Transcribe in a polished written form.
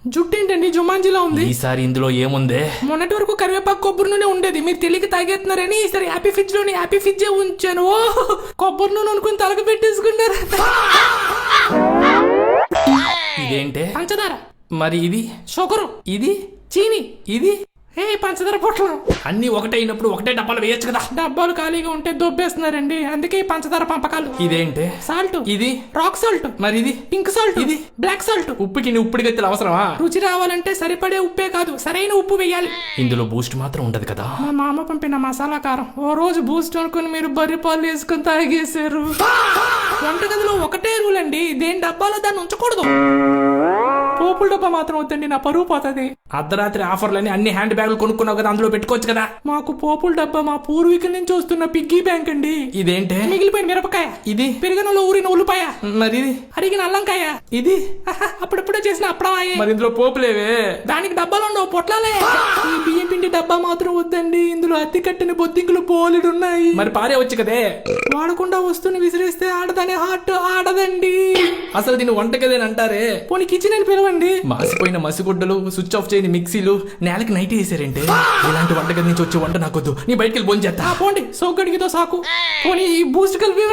జుట్టు ఏంటండి జుమాంజీలో ఉంది. ఈసారి ఇందులో ఏముందే? మొన్నటి వరకు కరివేపాకు కొబ్బరి నూనె ఉండేది, మీరు తెలియక తాగేస్తున్నారని ఈసారి హ్యాపీ ఫిజ్ లోని హ్యాపీ ఫిజ్ ఉంచాను. ఓ కొబ్బరి నూనె అనుకుని తలక పెట్టేసుకున్నారు. ఇదేంటే? పంచదార. మరి ఇది షుగరు. ఇది చీని. ఇది ఏ పంచదార పొట్లం. అన్ని ఒకటే అయినప్పుడు ఒకటే డబ్బాలు వేయచ్చు కదా. డబ్బాలు ఖాళీగా ఉంటే దొబ్బేస్తున్నారండి, అందుకే ఈ పంచదార పంపకాలు. ఇదేంటే? సాల్ట్. ఇది రాక్ సాల్ట్. మరి ఇది పింక్ సాల్ట్. ఇది బ్లాక్ సాల్ట్. ఉప్పుకి ఉప్పుడు గత్తెలు అవసరమా? రుచి రావాలంటే సరిపడే ఉప్పే కాదు, సరైన ఉప్పు వేయాలి. ఇందులో బూస్ట్ మాత్రం ఉండదు కదా. మా మామ పంపిన మసాలా కారం. ఓ రోజు బూస్ట్ అనుకుని మీరు బర్రె పాలు వేసుకుని తాగేశారు. వంటగదిలో ఒకటే రూల్ అండి, దేని డబ్బాలో దాన్ని ఉంచకూడదు. పోపుల డబ్బా మాత్రం వద్దండి, నా పరువు పోతుంది. అర్ధరాత్రి ఆఫర్లని అన్ని హ్యాండ్ బ్యాగులు కొనుక్కున్నావు కదా, అందులో పెట్టుకోవచ్చు కదా. మాకు పోపుల డబ్బా మా పూర్వీకుల నుంచి వస్తున్న పిగ్గీ బ్యాంక్ అండి. ఇదేంటే? మిగిలిపోయిన మిరపకాయ. ఇది పెరిగనలో ఊరిన ఉల్లిపాయ. మరి ఇది అరిగిన అల్లంకాయ. ఇది అప్పుడప్పుడే చేసిన అప్పడమాయే. మరి ఇందులో పోపులేవే? దానికి డబ్బాలు ఉండవు, పొట్లాలే. ఈ బియ్యం పిండి డబ్బా మాత్రం వద్దండి, ఇందులో అతి కట్టిన బొద్దింకులు పోలిడున్నాయి. మరి పారేవచ్చు కదే. వాడకుండా వస్తువుని విసిరేస్తే ఆడదనే హార్ట్ ఆడదండి. అసలు దీన్ని వంటగదేని అంటారే. పోనీ కిచెన్ అని పిలవండి. మాసిపోయిన మసిగుడ్డలు, స్విచ్ ఆఫ్ చేయని మిక్సీలు, నేలకి నైట్ వేసారంటే. ఇలాంటి వంటగది నుంచి వచ్చే వంట నాకొద్దు, నీ బయటికి వెళ్ళి భోంచేస్తా. పోండి, సోగ్గడిగితో సాకు. పోనీ ఈ బూస్ట్ కలిపి